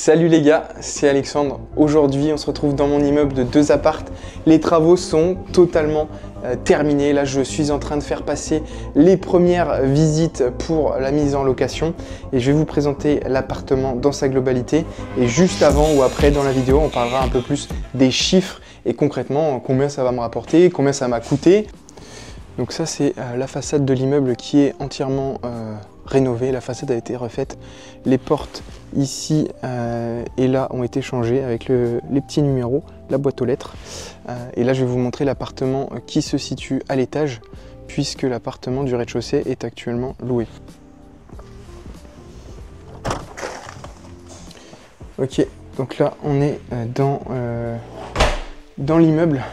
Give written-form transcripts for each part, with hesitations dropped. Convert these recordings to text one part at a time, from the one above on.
Salut les gars, c'est Alexandre. Aujourd'hui, on se retrouve dans mon immeuble de 2 appartes. Les travaux sont totalement terminés. Là, je suis en train de faire passer les premières visites pour la mise en location et je vais vous présenter l'appartement dans sa globalité. Et juste avant ou après dans la vidéo, on parlera un peu plus des chiffres et concrètement combien ça va me rapporter, combien ça m'a coûté. Donc ça, c'est la façade de l'immeuble qui est entièrement rénovée. La façade a été refaite. Les portes ici et là ont été changées avec les petits numéros, la boîte aux lettres. Et là, je vais vous montrer l'appartement qui se situe à l'étage puisque l'appartement du rez-de-chaussée est actuellement loué. Ok, donc là, on est dans l'immeuble,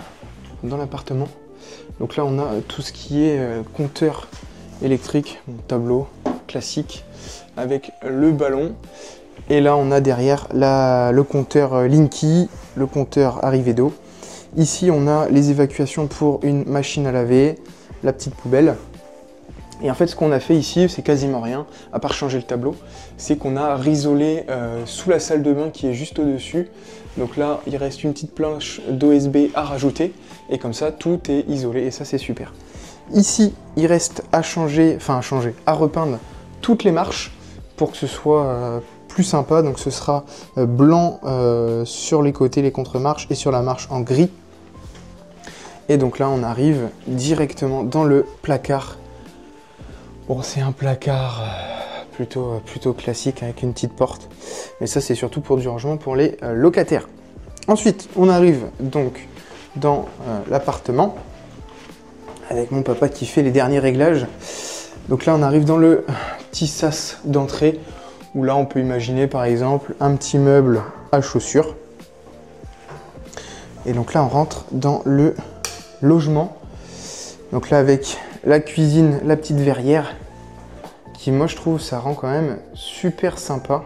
dans l'appartement. Donc là, on a tout ce qui est compteur électrique, tableau classique avec le ballon. Et là, on a derrière le compteur Linky, le compteur arrivée d'eau. Ici, on a les évacuations pour une machine à laver, la petite poubelle. Et en fait, ce qu'on a fait ici, c'est quasiment rien, à part changer le tableau. C'est qu'on a risolé sous la salle de bain qui est juste au-dessus. Donc là, il reste une petite planche d'OSB à rajouter. Et comme ça, tout est isolé et ça, c'est super. Ici, il reste à repeindre toutes les marches pour que ce soit plus sympa. Donc ce sera blanc sur les côtés, les contre-marches et sur la marche en gris. Et donc là, on arrive directement dans le placard. Bon, c'est un placard plutôt classique avec une petite porte. Mais ça, c'est surtout pour du rangement pour les locataires. Ensuite, on arrive donc dans l'appartement avec mon papa qui fait les derniers réglages. Donc là, on arrive dans le petit sas d'entrée où là, on peut imaginer par exemple un petit meuble à chaussures. Et donc là, on rentre dans le logement. Donc là, avec la cuisine, la petite verrière qui, moi, je trouve, ça rend quand même super sympa.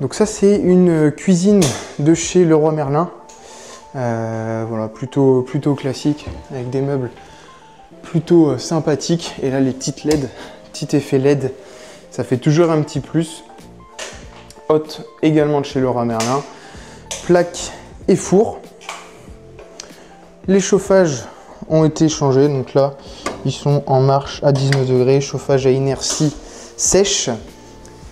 Donc ça, c'est une cuisine de chez Leroy Merlin. Voilà, plutôt classique avec des meubles plutôt sympathiques. Et là, les petites LED, petit effet LED, ça fait toujours un petit plus. Haute également de chez Leroy Merlin. Plaque et four. Les chauffages ont été changés. Donc là, ils sont en marche à 19 degrés. Chauffage à inertie sèche.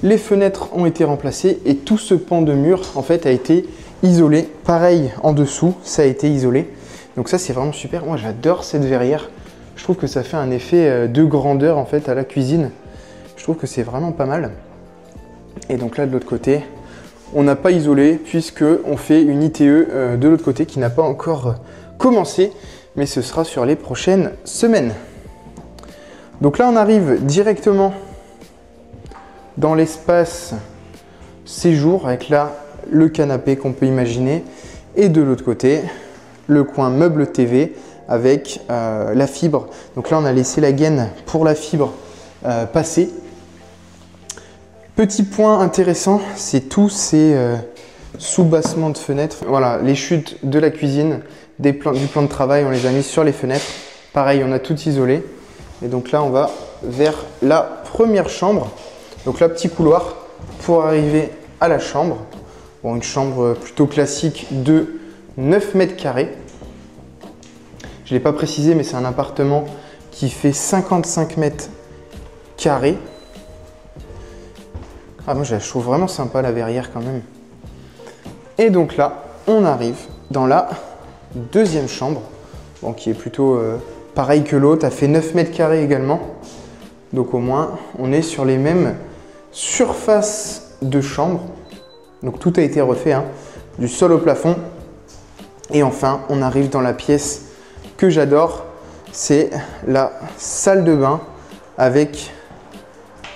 Les fenêtres ont été remplacées et tout ce pan de mur en fait a été isolé. Pareil en dessous, ça a été isolé. Donc ça, c'est vraiment super. Moi, j'adore cette verrière. Je trouve que ça fait un effet de grandeur en fait à la cuisine. Je trouve que c'est vraiment pas mal. Et donc là, de l'autre côté, on n'a pas isolé puisque on fait une ITE de l'autre côté qui n'a pas encore commencé, mais ce sera sur les prochaines semaines. Donc là, on arrive directement dans l'espace séjour avec là le canapé qu'on peut imaginer et de l'autre côté le coin meuble TV avec la fibre. Donc là, on a laissé la gaine pour la fibre passer. Petit point intéressant, c'est tous ces sous-bassements de fenêtres. Voilà, les chutes de la cuisine, du plan de travail, on les a mis sur les fenêtres. Pareil, on a tout isolé. Et donc là, on va vers la première chambre. Donc là, petit couloir pour arriver à la chambre. Bon, une chambre plutôt classique de 9 mètres carrés. Je ne l'ai pas précisé, mais c'est un appartement qui fait 55 mètres carrés. Ah, moi, je trouve vraiment sympa la verrière quand même. Et donc là, on arrive dans la deuxième chambre, bon, qui est plutôt pareil que l'autre. Elle fait 9 mètres carrés également. Donc au moins, on est sur les mêmes surfaces de chambre. Donc tout a été refait, hein, du sol au plafond. Et enfin, on arrive dans la pièce que j'adore. C'est la salle de bain avec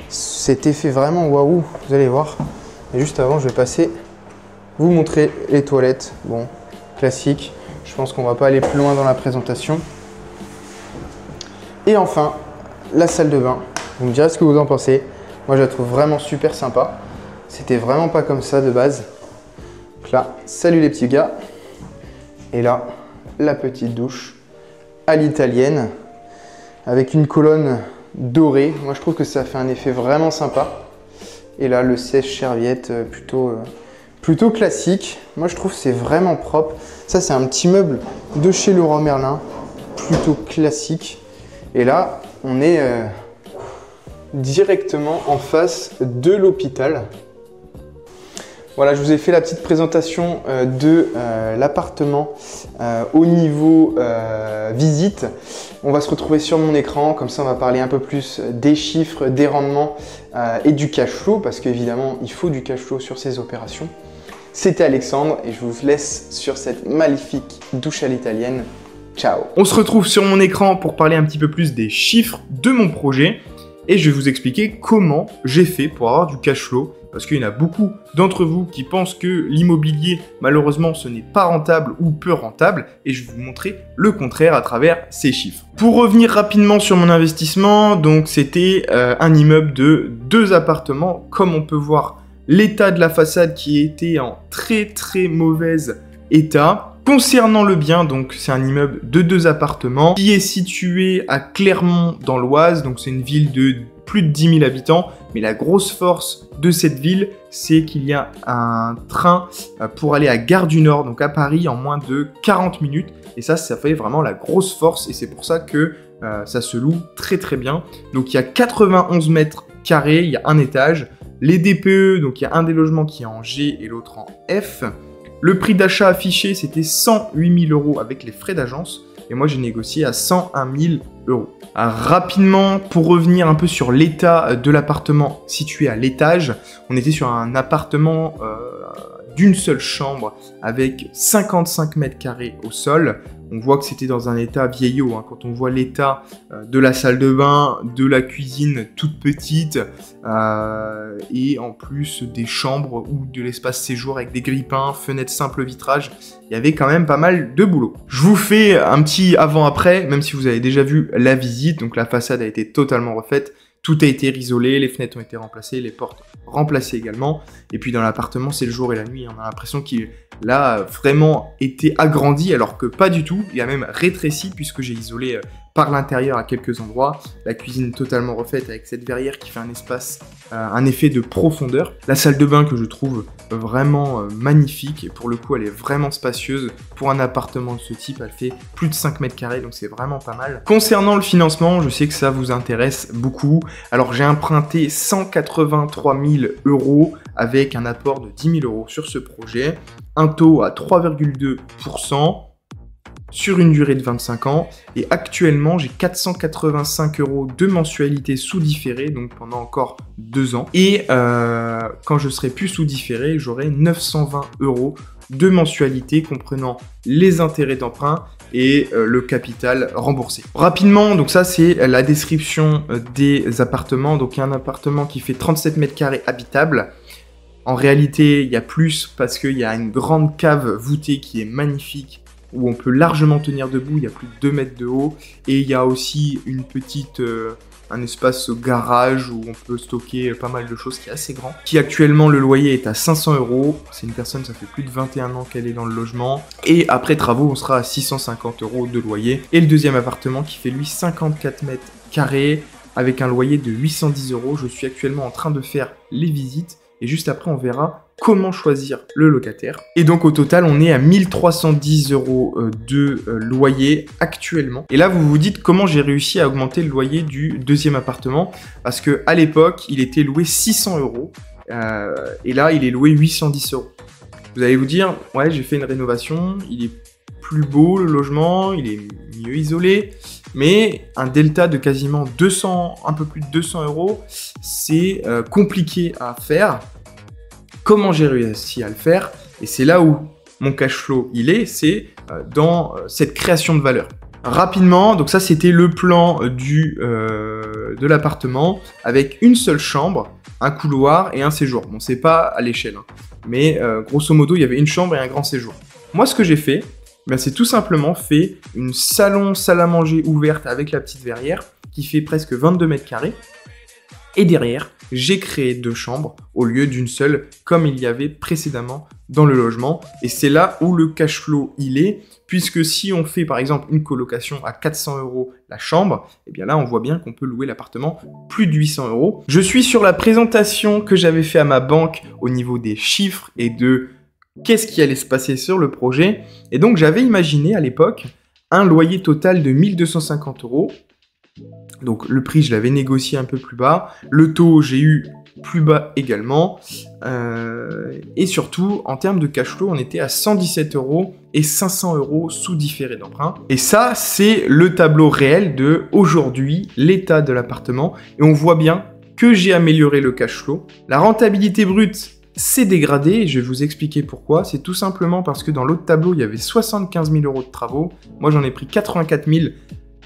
cet effet vraiment waouh. Vous allez voir. Et juste avant, je vais vous montrer les toilettes. Bon, classique. Je pense qu'on va pas aller plus loin dans la présentation. Et enfin, la salle de bain. Vous me direz ce que vous en pensez. Moi, je la trouve vraiment super sympa. C'était vraiment pas comme ça de base. Donc là, salut les petits gars. Et là, la petite douche à l'italienne avec une colonne dorée. Moi, je trouve que ça fait un effet vraiment sympa. Et là, le sèche-serviette plutôt classique. Moi, je trouve que c'est vraiment propre. Ça, c'est un petit meuble de chez Leroy Merlin, plutôt classique. Et là, on est directement en face de l'hôpital. Voilà, je vous ai fait la petite présentation de l'appartement au niveau visite. On va se retrouver sur mon écran, comme ça on va parler un peu plus des chiffres, des rendements et du cash flow, parce qu'évidemment il faut du cash flow sur ces opérations. C'était Alexandre et je vous laisse sur cette magnifique douche à l'italienne. Ciao! On se retrouve sur mon écran pour parler un petit peu plus des chiffres de mon projet et je vais vous expliquer comment j'ai fait pour avoir du cash flow. Parce qu'il y en a beaucoup d'entre vous qui pensent que l'immobilier, malheureusement, ce n'est pas rentable ou peu rentable. Et je vais vous montrer le contraire à travers ces chiffres. Pour revenir rapidement sur mon investissement, donc c'était un immeuble de 2 appartements. Comme on peut voir, l'état de la façade qui était en très mauvais état. Concernant le bien, donc c'est un immeuble de 2 appartements qui est situé à Clermont dans l'Oise. Donc c'est une ville de plus de 10 000 habitants. Mais la grosse force de cette ville, c'est qu'il y a un train pour aller à Gare du Nord, donc à Paris, en moins de 40 minutes. Et ça fait vraiment la grosse force. Et c'est pour ça que ça se loue très bien. Donc il y a 91 mètres carrés, il y a un étage. Les DPE, donc il y a un des logements qui est en G et l'autre en F. Le prix d'achat affiché, c'était 108 000 € avec les frais d'agence. Et moi, j'ai négocié à 101 000 €. Rapidement, pour revenir un peu sur l'état de l'appartement situé à l'étage, on était sur un appartement d'une seule chambre avec 55 mètres carrés au sol. On voit que c'était dans un état vieillot, hein. Quand on voit l'état de la salle de bain, de la cuisine toute petite, et en plus des chambres ou de l'espace séjour avec des grippins, fenêtres simple vitrage, il y avait quand même pas mal de boulot. Je vous fais un petit avant-après, même si vous avez déjà vu la visite, donc la façade a été totalement refaite. Tout a été risolé, les fenêtres ont été remplacées, les portes remplacées également. Et puis dans l'appartement, c'est le jour et la nuit. On a l'impression qu'il a vraiment été agrandi, alors que pas du tout. Il a même rétréci puisque j'ai isolé par l'intérieur à quelques endroits. La cuisine totalement refaite avec cette verrière qui fait un espace, un effet de profondeur. La salle de bain que je trouve vraiment magnifique. Et pour le coup, elle est vraiment spacieuse. Pour un appartement de ce type, elle fait plus de 5 mètres carrés, donc c'est vraiment pas mal. Concernant le financement, je sais que ça vous intéresse beaucoup. Alors j'ai emprunté 183 000 € avec un apport de 10 000 € sur ce projet. Un taux à 3,2%. Sur une durée de 25 ans, et actuellement j'ai 485 € de mensualité sous différé, donc pendant encore 2 ans, et quand je serai plus sous différé, j'aurai 920 € de mensualité comprenant les intérêts d'emprunt et le capital remboursé. Rapidement, donc ça c'est la description des appartements. Donc il y a un appartement qui fait 37 mètres carrés habitable. En réalité, il y a plus parce qu'il y a une grande cave voûtée qui est magnifique, où on peut largement tenir debout, il y a plus de 2 mètres de haut, et il y a aussi une petite, un espace garage où on peut stocker pas mal de choses qui est assez grand, qui actuellement le loyer est à 500 €, c'est une personne, ça fait plus de 21 ans qu'elle est dans le logement, et après travaux on sera à 650 € de loyer, et le deuxième appartement qui fait lui 54 mètres carrés, avec un loyer de 810 €, je suis actuellement en train de faire les visites, et juste après on verra comment choisir le locataire. Et donc au total, on est à 1310 € de loyer actuellement. Et là, vous vous dites comment j'ai réussi à augmenter le loyer du deuxième appartement, parce que à l'époque, il était loué 600 €, et là, il est loué 810 €. Vous allez vous dire, ouais, j'ai fait une rénovation, il est plus beau le logement, il est mieux isolé, mais un delta de quasiment 200, un peu plus de 200 €, c'est compliqué à faire. Comment j'ai réussi à le faire? Et c'est là où mon cash flow c'est dans cette création de valeur. Rapidement, donc ça c'était le plan de l'appartement avec une seule chambre, un couloir et un séjour. Bon, c'est pas à l'échelle, hein, mais grosso modo il y avait une chambre et un grand séjour. Moi ce que j'ai fait, ben, c'est tout simplement fait une salle à manger ouverte avec la petite verrière qui fait presque 22 mètres carrés. Et derrière, j'ai créé 2 chambres au lieu d'une seule, comme il y avait précédemment dans le logement. Et c'est là où le cash flow il est, puisque si on fait par exemple une colocation à 400 € la chambre, et bien là on voit bien qu'on peut louer l'appartement plus de 800 €. Je suis sur la présentation que j'avais fait à ma banque au niveau des chiffres et de qu'est-ce qui allait se passer sur le projet. Et donc j'avais imaginé à l'époque un loyer total de 1250 €. Donc le prix, je l'avais négocié un peu plus bas. Le taux, j'ai eu plus bas également. Et surtout, en termes de cash flow, on était à 117 € et 500 € sous différé d'emprunt. Et ça, c'est le tableau réel de aujourd'hui, l'état de l'appartement. Et on voit bien que j'ai amélioré le cash flow. La rentabilité brute s'est dégradée et je vais vous expliquer pourquoi. C'est tout simplement parce que dans l'autre tableau, il y avait 75 000 € de travaux. Moi, j'en ai pris 84 000.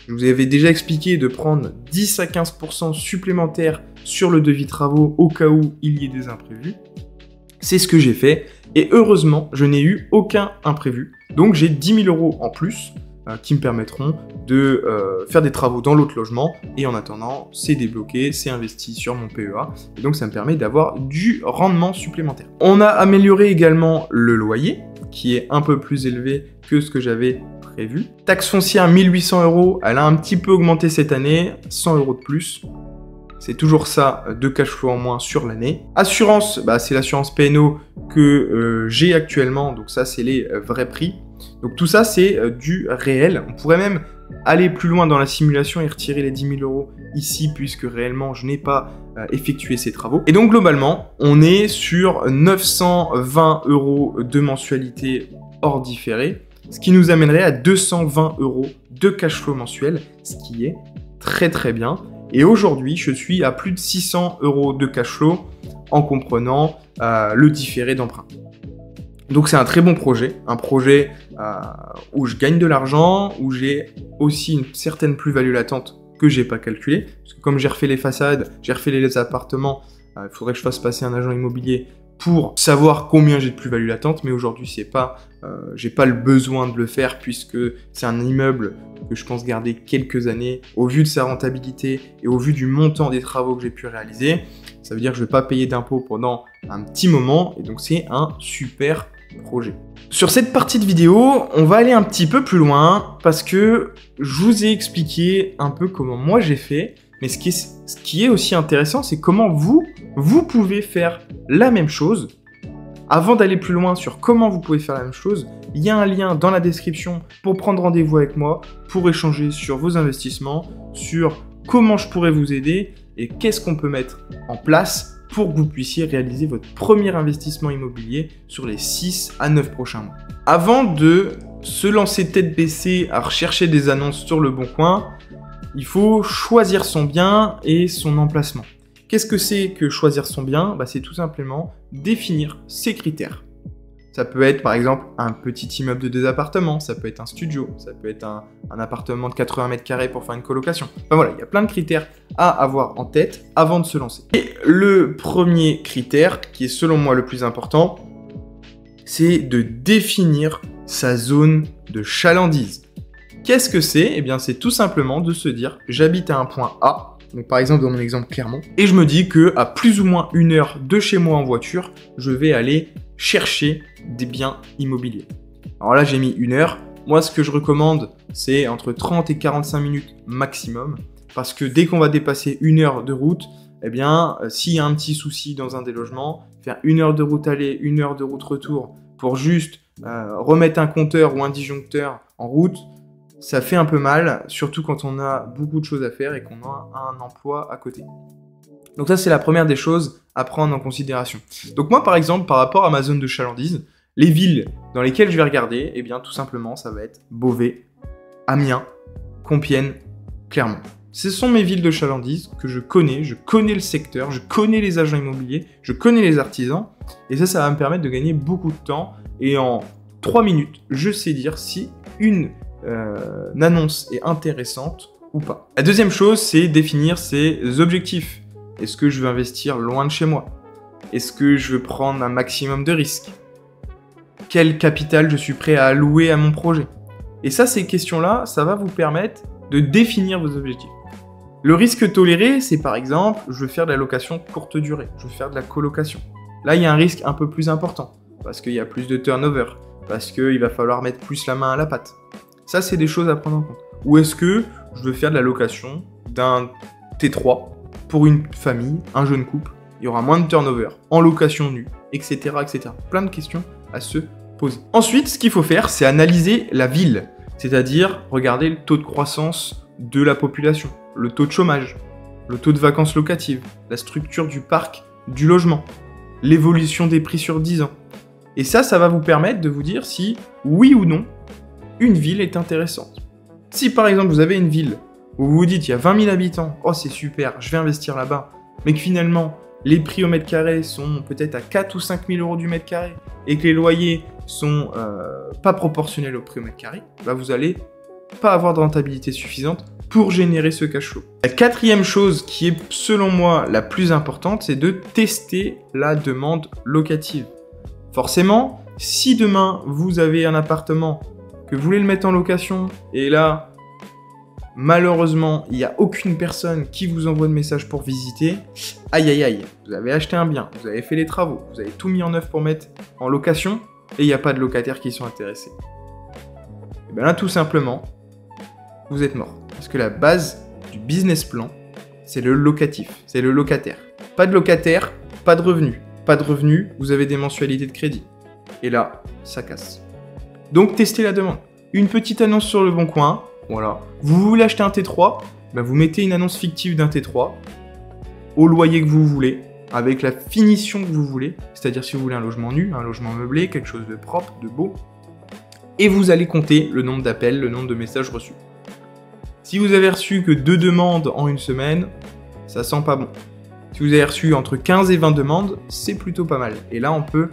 Je vous avais déjà expliqué de prendre 10 à 15% supplémentaires sur le devis travaux au cas où il y ait des imprévus. C'est ce que j'ai fait et heureusement, je n'ai eu aucun imprévu. Donc j'ai 10 000 € en plus qui me permettront de faire des travaux dans l'autre logement et en attendant, c'est débloqué, c'est investi sur mon PEA et donc ça me permet d'avoir du rendement supplémentaire. On a amélioré également le loyer qui est un peu plus élevé que ce que j'avais prévu. Taxe foncière 1800 €, elle a un petit peu augmenté cette année, 100 € de plus. C'est toujours ça, de cash flow en moins sur l'année. Assurance, c'est l'assurance P&O que j'ai actuellement, donc ça c'est les vrais prix. Donc tout ça c'est du réel. On pourrait même aller plus loin dans la simulation et retirer les 10 000 € ici puisque réellement je n'ai pas effectué ces travaux. Et donc globalement, on est sur 920 € de mensualité hors différé, ce qui nous amènerait à 220 € de cash flow mensuel, ce qui est très très bien. Et aujourd'hui, je suis à plus de 600 € de cash flow en comprenant le différé d'emprunt. Donc c'est un très bon projet, un projet où je gagne de l'argent, où j'ai aussi une certaine plus-value latente que j'ai pas calculée. Parce que comme j'ai refait les façades, j'ai refait les appartements, il faudrait que je fasse passer un agent immobilier pour savoir combien j'ai de plus-value latente, mais aujourd'hui j'ai pas le besoin de le faire puisque c'est un immeuble que je pense garder quelques années au vu de sa rentabilité et au vu du montant des travaux que j'ai pu réaliser. Ça veut dire que je vais pas payer d'impôts pendant un petit moment et donc c'est un super projet. Sur cette partie de vidéo, on va aller un petit peu plus loin parce que je vous ai expliqué un peu comment moi j'ai fait, mais ce qui est aussi intéressant, c'est comment vous pouvez faire la même chose. Avant d'aller plus loin sur comment vous pouvez faire la même chose, il y a un lien dans la description pour prendre rendez-vous avec moi, pour échanger sur vos investissements, sur comment je pourrais vous aider et qu'est-ce qu'on peut mettre en place pour que vous puissiez réaliser votre premier investissement immobilier sur les 6 à 9 prochains mois. Avant de se lancer tête baissée à rechercher des annonces sur le bon coin, il faut choisir son bien et son emplacement. Qu'est-ce que c'est que choisir son bien? C'est tout simplement définir ses critères. Ça peut être par exemple un petit immeuble de 2 appartements, ça peut être un studio, ça peut être un appartement de 80 m² pour faire une colocation. Enfin voilà, il y a plein de critères à avoir en tête avant de se lancer. Et le premier critère, qui est selon moi le plus important, c'est de définir sa zone de chalandise. Qu'est-ce que c'est? Eh bien c'est tout simplement de se dire j'habite à un point A, donc par exemple dans mon exemple Clermont, et je me dis que à plus ou moins 1 heure de chez moi en voiture, je vais aller chercher des biens immobiliers. Alors là j'ai mis 1 heure, moi ce que je recommande c'est entre 30 et 45 minutes maximum, parce que dès qu'on va dépasser 1 heure de route, eh bien s'il y a un petit souci dans un des logements, faire 1 heure de route aller, 1 heure de route retour, pour juste remettre un compteur ou un disjoncteur en route, ça fait un peu mal, surtout quand on a beaucoup de choses à faire et qu'on a un emploi à côté. Donc ça, c'est la première des choses à prendre en considération. Donc moi, par exemple, par rapport à ma zone de chalandise, les villes dans lesquelles je vais regarder, eh bien, tout simplement, ça va être Beauvais, Amiens, Compiègne, Clermont. Ce sont mes villes de chalandise que je connais le secteur, je connais les agents immobiliers, je connais les artisans, et ça va me permettre de gagner beaucoup de temps, et en 3 minutes, je sais dire si une annonce est intéressante ou pas. La deuxième chose, c'est définir ses objectifs. Est-ce que je veux investir loin de chez moi? Est-ce que je veux prendre un maximum de risques? Quel capital je suis prêt à allouer à mon projet? Et ça, ces questions-là, ça va vous permettre de définir vos objectifs. Le risque toléré, c'est par exemple, je veux faire de la location courte durée, je veux faire de la colocation. Là, il y a un risque un peu plus important, parce qu'il y a plus de turnover, parce qu'il va falloir mettre plus la main à la pâte. Ça, c'est des choses à prendre en compte. Ou est-ce que je veux faire de la location d'un T3 pour une famille, un jeune couple, il y aura moins de turnover, en location nue, etc., etc. Plein de questions à se poser. Ensuite, ce qu'il faut faire, c'est analyser la ville, c'est-à-dire regarder le taux de croissance de la population, le taux de chômage, le taux de vacances locatives, la structure du parc, du logement, l'évolution des prix sur 10 ans. Et ça va vous permettre de vous dire si, oui ou non, une ville est intéressante. Si par exemple vous avez une ville où vous vous dites il y a 20 000 habitants, oh c'est super, je vais investir là-bas, mais que finalement les prix au mètre carré sont peut-être à 4 ou 5 000 euros du mètre carré et que les loyers sont pas proportionnels au prix au mètre carré, bah vous allez pas avoir de rentabilité suffisante pour générer ce cash flow. La quatrième chose qui est selon moi la plus importante, c'est de tester la demande locative. Forcément, si demain vous avez un appartement, que vous voulez le mettre en location, et là, malheureusement, il n'y a aucune personne qui vous envoie de message pour visiter, aïe aïe aïe, vous avez acheté un bien, vous avez fait les travaux, vous avez tout mis en œuvre pour mettre en location, et il n'y a pas de locataires qui sont intéressés. Et bien là, tout simplement, vous êtes mort. Parce que la base du business plan, c'est le locatif, c'est le locataire. Pas de locataire, pas de revenus. Pas de revenus, vous avez des mensualités de crédit. Et là, ça casse. Donc, testez la demande. Une petite annonce sur le bon coin, voilà. Vous voulez acheter un T3, ben vous mettez une annonce fictive d'un T3 au loyer que vous voulez, avec la finition que vous voulez, c'est-à-dire si vous voulez un logement nu, un logement meublé, quelque chose de propre, de beau, et vous allez compter le nombre d'appels, le nombre de messages reçus. Si vous avez reçu que 2 demandes en une semaine, ça sent pas bon. Si vous avez reçu entre 15 et 20 demandes, c'est plutôt pas mal. Et là, on peut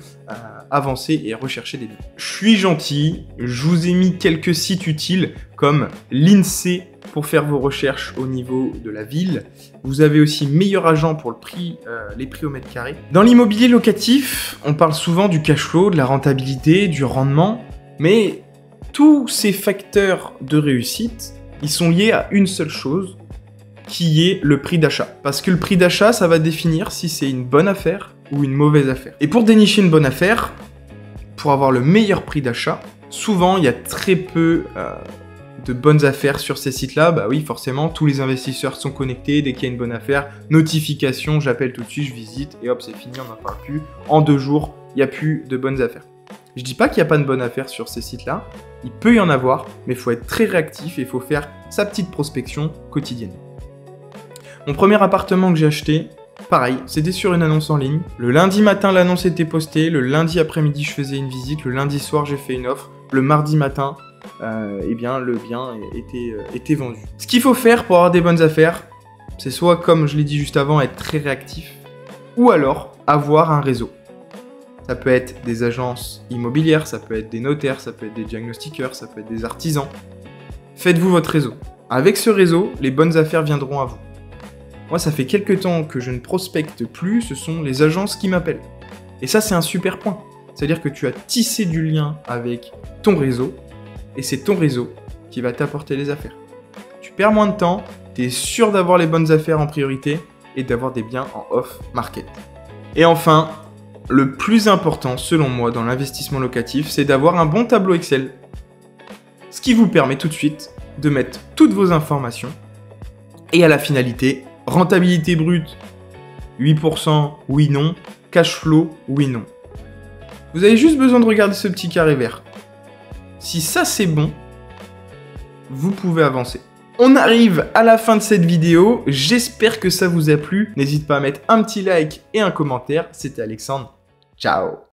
avancer et rechercher des deals. Je suis gentil, je vous ai mis quelques sites utiles comme l'INSEE pour faire vos recherches au niveau de la ville. Vous avez aussi Meilleur Agent pour le prix, les prix au mètre carré. Dans l'immobilier locatif, on parle souvent du cash flow, de la rentabilité, du rendement, mais tous ces facteurs de réussite, ils sont liés à une seule chose, qui est le prix d'achat. Parce que le prix d'achat, ça va définir si c'est une bonne affaire ou une mauvaise affaire. Et pour dénicher une bonne affaire, pour avoir le meilleur prix d'achat, souvent, il y a très peu de bonnes affaires sur ces sites-là. Bah oui, forcément, tous les investisseurs sont connectés. Dès qu'il y a une bonne affaire, notification, j'appelle tout de suite, je visite, et hop, c'est fini, on n'en parle plus. En 2 jours, il n'y a plus de bonnes affaires. Je dis pas qu'il n'y a pas de bonnes affaires sur ces sites-là. Il peut y en avoir, mais il faut être très réactif et il faut faire sa petite prospection quotidienne. Mon premier appartement que j'ai acheté, pareil, c'était sur une annonce en ligne. Le lundi matin, l'annonce était postée. Le lundi après-midi, je faisais une visite. Le lundi soir, j'ai fait une offre. Le mardi matin, eh bien, le bien était vendu. Ce qu'il faut faire pour avoir des bonnes affaires, c'est soit, comme je l'ai dit juste avant, être très réactif, ou alors avoir un réseau. Ça peut être des agences immobilières, ça peut être des notaires, ça peut être des diagnostiqueurs, ça peut être des artisans. Faites-vous votre réseau. Avec ce réseau, les bonnes affaires viendront à vous. Moi, ça fait quelques temps que je ne prospecte plus, ce sont les agences qui m'appellent. Et ça, c'est un super point. C'est-à-dire que tu as tissé du lien avec ton réseau, et c'est ton réseau qui va t'apporter les affaires. Tu perds moins de temps, tu es sûr d'avoir les bonnes affaires en priorité, et d'avoir des biens en off-market. Et enfin, le plus important, selon moi, dans l'investissement locatif, c'est d'avoir un bon tableau Excel. Ce qui vous permet tout de suite de mettre toutes vos informations, et à la finalité, rentabilité brute, 8%, oui, non. Cash flow, oui, non. Vous avez juste besoin de regarder ce petit carré vert. Si ça, c'est bon, vous pouvez avancer. On arrive à la fin de cette vidéo. J'espère que ça vous a plu. N'hésite pas à mettre un petit like et un commentaire. C'était Alexandre. Ciao.